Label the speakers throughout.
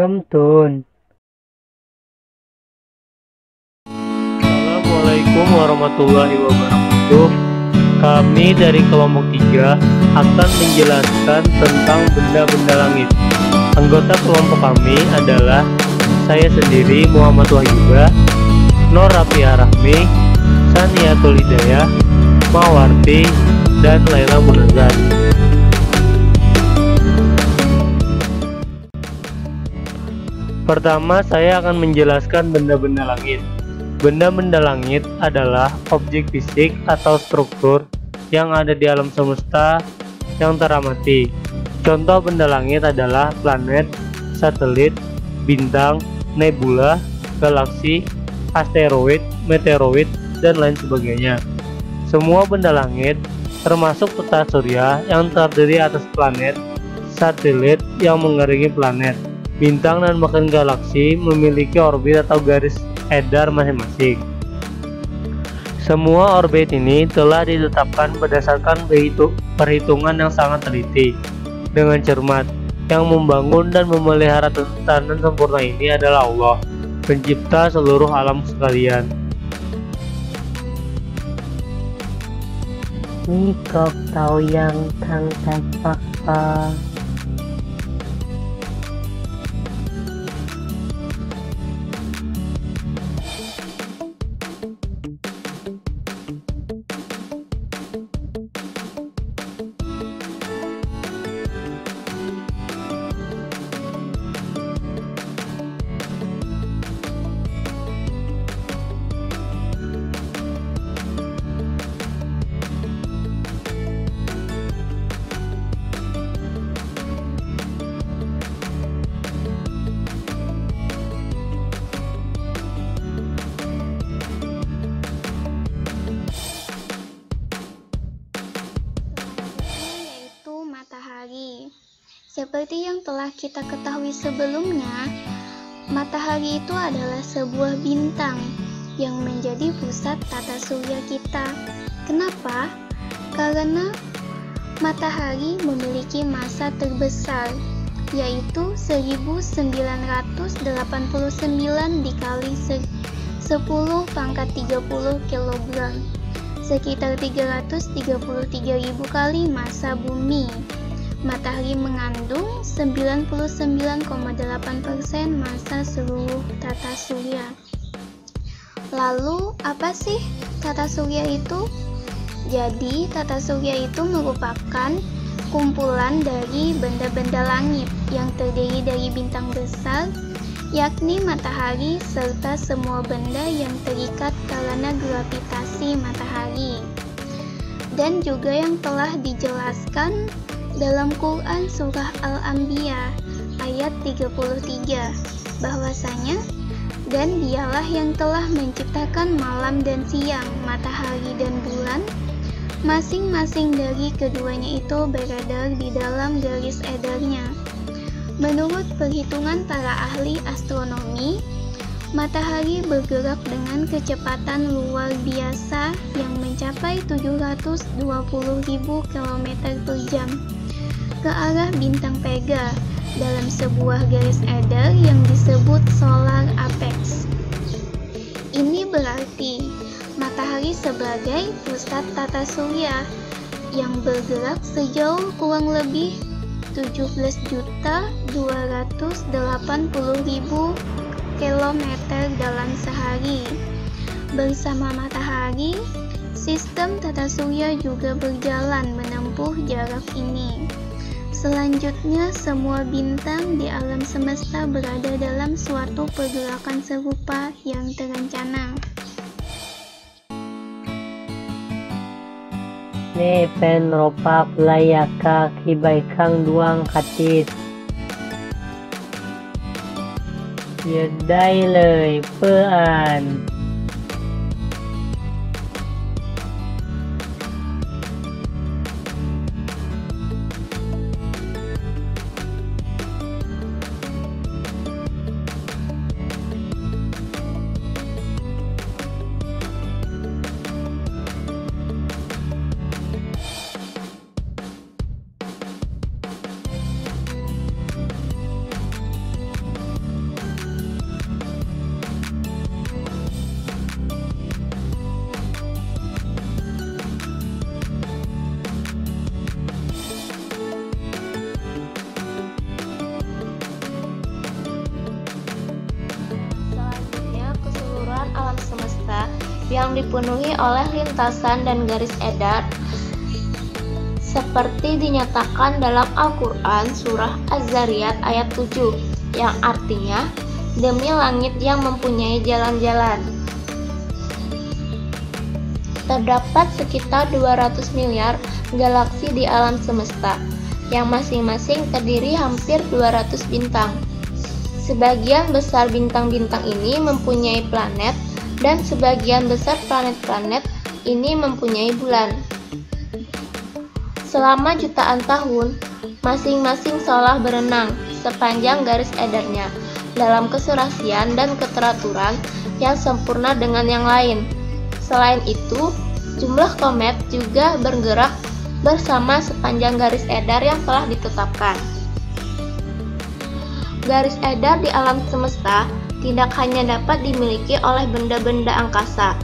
Speaker 1: Remtun.
Speaker 2: Assalamualaikum warahmatullahi wabarakatuh. Kami dari kelompok 3 akan menjelaskan tentang benda-benda langit. Anggota kelompok kami adalah saya sendiri Muhammad Wahyuba, Nur Rafia Rahmi, Saniatul Hidayah, Mawarti, dan Laila Munazar. Pertama, saya akan menjelaskan benda-benda langit. Benda-benda langit adalah objek fisik atau struktur yang ada di alam semesta yang teramati. Contoh benda langit adalah planet, satelit, bintang, nebula, galaksi, asteroid, meteoroid, dan lain sebagainya. Semua benda langit, termasuk peta surya yang terdiri atas planet, satelit yang mengelilingi planet, bintang, dan bahkan galaksi memiliki orbit atau garis edar masing-masing. Semua orbit ini telah ditetapkan berdasarkan perhitungan yang sangat teliti dengan cermat. Yang membangun dan memelihara tatanan sempurna ini adalah Allah, pencipta seluruh alam sekalian.
Speaker 1: Ni kok tahu yang thang fakta.
Speaker 3: Matahari. Seperti yang telah kita ketahui sebelumnya, matahari itu adalah sebuah bintang yang menjadi pusat tata surya kita. Kenapa? Karena matahari memiliki massa terbesar, yaitu 1989 dikali 10 pangkat 30 kg, sekitar 333.000 kali massa bumi. Matahari mengandung 99,8% massa seluruh tata surya. Lalu, apa sih tata surya itu? Jadi, tata surya itu merupakan kumpulan dari benda-benda langit yang terdiri dari bintang besar, yakni matahari serta semua benda yang terikat karena gravitasi matahari. Dan juga yang telah dijelaskan dalam Quran Surah Al-Anbiya ayat 33 bahwasanya, dan dialah yang telah menciptakan malam dan siang, matahari dan bulan, masing-masing dari keduanya itu beredar di dalam garis edarnya. Menurut perhitungan para ahli astronomi, matahari bergerak dengan kecepatan luar biasa yang mencapai 720.000 km per jam ke arah bintang Vega dalam sebuah garis edar yang disebut solar apex. Ini berarti matahari sebagai pusat tata surya yang bergerak sejauh kurang lebih 17.280.000 km dalam sehari. Bersama matahari, sistem tata surya juga berjalan menempuh jarak ini. Selanjutnya, semua bintang di alam semesta berada dalam suatu pergerakan serupa yang terencana.
Speaker 1: Ne pen ropa pelayaka kibaikang duang katis. เขียนได้เลยเพื่ออ่าน
Speaker 3: yang dipenuhi oleh lintasan dan garis edar seperti dinyatakan dalam Al-Quran surah Az-Zariyat ayat 7 yang artinya demi langit yang mempunyai jalan-jalan. Terdapat sekitar 200 miliar galaksi di alam semesta yang masing-masing terdiri hampir 200 bintang. Sebagian besar bintang-bintang ini mempunyai planet dan sebagian besar planet-planet ini mempunyai bulan. Selama jutaan tahun, masing-masing seolah berenang sepanjang garis edarnya dalam keserasian dan keteraturan yang sempurna dengan yang lain. Selain itu, jumlah komet juga bergerak bersama sepanjang garis edar yang telah ditetapkan. Garis edar di alam semesta tidak hanya dapat dimiliki oleh benda-benda angkasa.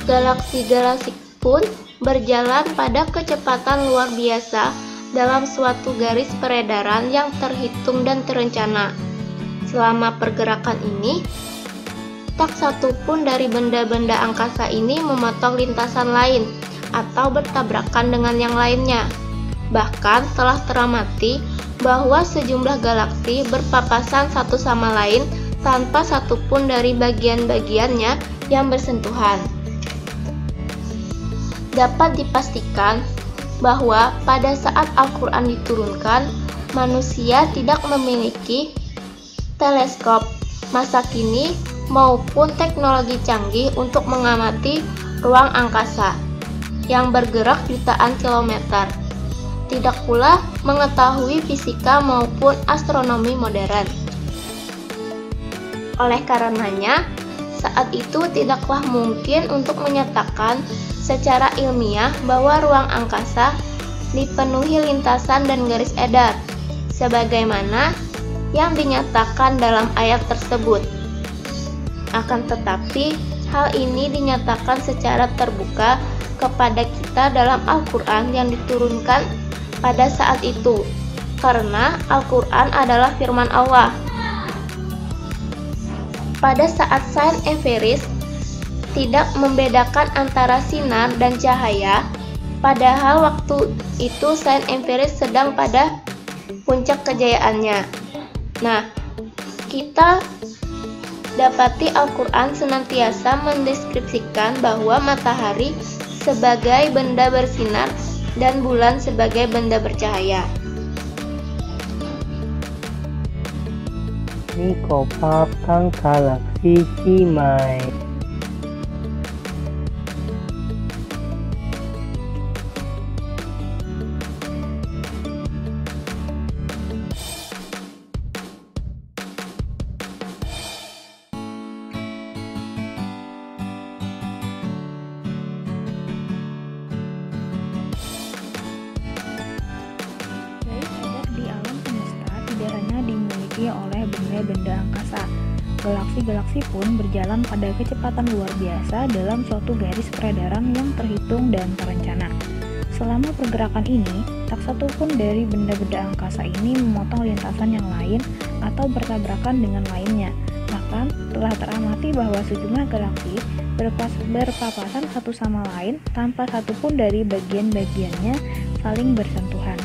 Speaker 3: Galaksi-galaksi pun berjalan pada kecepatan luar biasa dalam suatu garis peredaran yang terhitung dan terencana. Selama pergerakan ini, tak satu pun dari benda-benda angkasa ini memotong lintasan lain atau bertabrakan dengan yang lainnya. Bahkan telah teramati bahwa sejumlah galaksi berpapasan satu sama lain tanpa satu pun dari bagian-bagiannya yang bersentuhan. Dapat dipastikan bahwa pada saat Al-Quran diturunkan, manusia tidak memiliki teleskop masa kini maupun teknologi canggih untuk mengamati ruang angkasa yang bergerak jutaan kilometer. Tidak pula mengetahui fisika maupun astronomi modern. Oleh karenanya, saat itu tidaklah mungkin untuk menyatakan secara ilmiah bahwa ruang angkasa dipenuhi lintasan dan garis edar, sebagaimana yang dinyatakan dalam ayat tersebut. Akan tetapi, hal ini dinyatakan secara terbuka kepada kita dalam Al-Quran yang diturunkan pada saat itu, karena Al-Quran adalah firman Allah. Pada saat sains empiris tidak membedakan antara sinar dan cahaya, padahal waktu itu sains empiris sedang pada puncak kejayaannya. Nah, kita dapati Al-Quran senantiasa mendeskripsikan bahwa matahari sebagai benda bersinar dan bulan sebagai benda bercahaya.
Speaker 1: Ni kopap kang galaksi Cimai.
Speaker 4: Di alam semesta tidak hanya dimiliki oleh benda-benda angkasa. Galaksi-galaksi pun berjalan pada kecepatan luar biasa dalam suatu garis peredaran yang terhitung dan terencana. Selama pergerakan ini, tak satu pun dari benda-benda angkasa ini memotong lintasan yang lain atau bertabrakan dengan lainnya. Bahkan telah teramati bahwa sejumlah galaksi berpapasan satu sama lain tanpa satu pun dari bagian-bagiannya saling bersentuhan.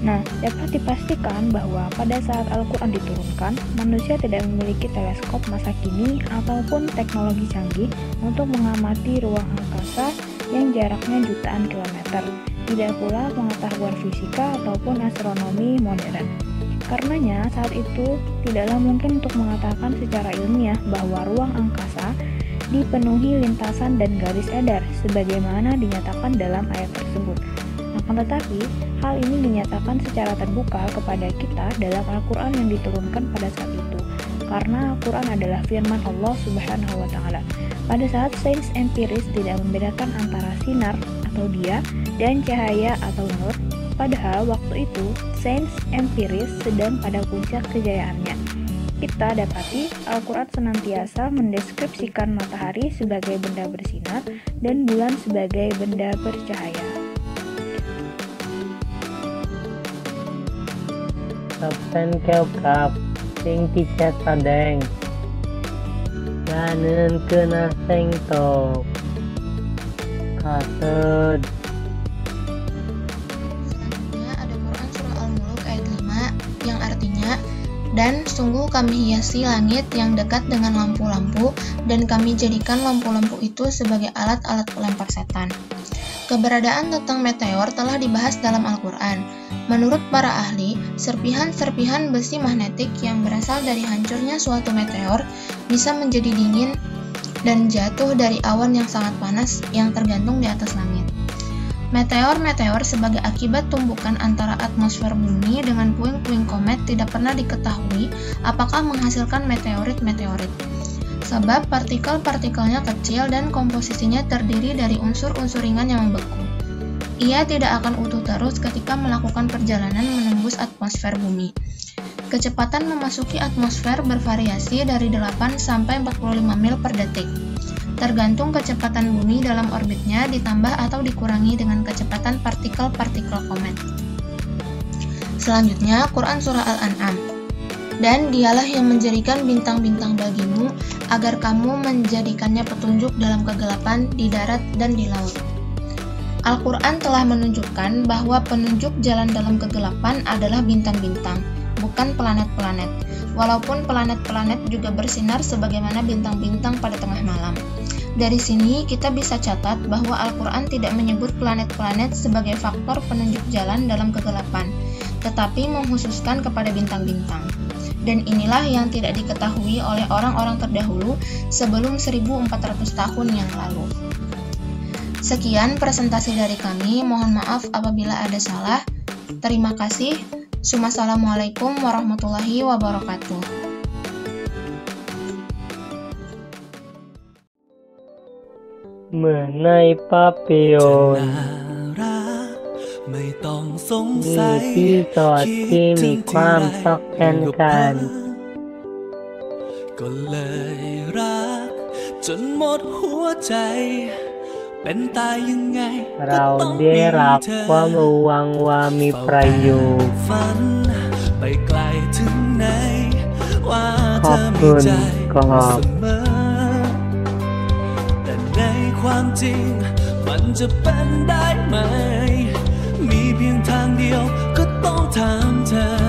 Speaker 4: Nah, dapat dipastikan bahwa pada saat Al-Quran diturunkan, manusia tidak memiliki teleskop masa kini ataupun teknologi canggih untuk mengamati ruang angkasa yang jaraknya jutaan kilometer. Tidak pula pengetahuan fisika ataupun astronomi modern. Karenanya, saat itu tidaklah mungkin untuk mengatakan secara ilmiah bahwa ruang angkasa dipenuhi lintasan dan garis edar sebagaimana dinyatakan dalam ayat tersebut. Akan tetapi, hal ini dinyatakan secara terbuka kepada kita dalam Al-Quran yang diturunkan pada saat itu, karena Al-Quran adalah firman Allah Subhanahu wa Ta'ala. Pada saat sains empiris tidak membedakan antara sinar atau dia dan cahaya atau nur, padahal waktu itu sains empiris sedang pada puncak kejayaannya. Kita dapati Al-Quran senantiasa mendeskripsikan matahari sebagai benda bersinar dan bulan sebagai benda bercahaya.
Speaker 1: Kapten Kelkap sing tiket sadeng. Daneukeun sengtok. Kased.
Speaker 5: Selanjutnya ada Quran Surah Al-Muluk ayat 5 yang artinya, dan sungguh kami hiasi langit yang dekat dengan lampu-lampu, dan kami jadikan lampu-lampu itu sebagai alat-alat pelempar setan. Keberadaan tentang meteor telah dibahas dalam Al-Quran. Menurut para ahli, serpihan-serpihan besi magnetik yang berasal dari hancurnya suatu meteor bisa menjadi dingin dan jatuh dari awan yang sangat panas yang tergantung di atas langit. Meteor-meteor sebagai akibat tumbukan antara atmosfer bumi dengan puing-puing komet tidak pernah diketahui apakah menghasilkan meteorit-meteorit. Sebab partikel-partikelnya kecil dan komposisinya terdiri dari unsur-unsur ringan yang membeku. Ia tidak akan utuh terus ketika melakukan perjalanan menembus atmosfer bumi. Kecepatan memasuki atmosfer bervariasi dari 8 sampai 45 mil per detik. Tergantung kecepatan bumi dalam orbitnya ditambah atau dikurangi dengan kecepatan partikel-partikel komet. Selanjutnya, Quran Surah Al-An'am. Dan dialah yang menjadikan bintang-bintang bagimu, agar kamu menjadikannya petunjuk dalam kegelapan di darat dan di laut. Al-Quran telah menunjukkan bahwa penunjuk jalan dalam kegelapan adalah bintang-bintang, bukan planet-planet. Walaupun planet-planet juga bersinar sebagaimana bintang-bintang pada tengah malam. Dari sini kita bisa catat bahwa Al-Quran tidak menyebut planet-planet sebagai faktor penunjuk jalan dalam kegelapan, tetapi mengkhususkan kepada bintang-bintang. Dan inilah yang tidak diketahui oleh orang-orang terdahulu sebelum 1400 tahun yang lalu. Sekian presentasi dari kami, mohon maaf apabila ada salah. Terima kasih. Assalamualaikum warahmatullahi wabarakatuh.
Speaker 1: Menai Papillon
Speaker 6: ไม่ต้องสง
Speaker 1: มี
Speaker 6: สัย
Speaker 1: ที่จอดที่มีความซอกแอนกัน
Speaker 6: ก็เลยรักจนหมดหัวใจ เป็นตายยังไง
Speaker 1: เราได้รับความรู้ว่ามีประโยชน์
Speaker 6: ฝันไปไกลถึงไหนว่า
Speaker 1: ข
Speaker 6: เธ
Speaker 1: อบ
Speaker 6: อ
Speaker 1: คุ
Speaker 6: มี
Speaker 1: ณ
Speaker 6: ใจ
Speaker 1: กอบ
Speaker 6: เสมอแต่ในความจริงมันจะเป็นได้ไหม มีเพียงทางเดียวก็ต้องถามเธอ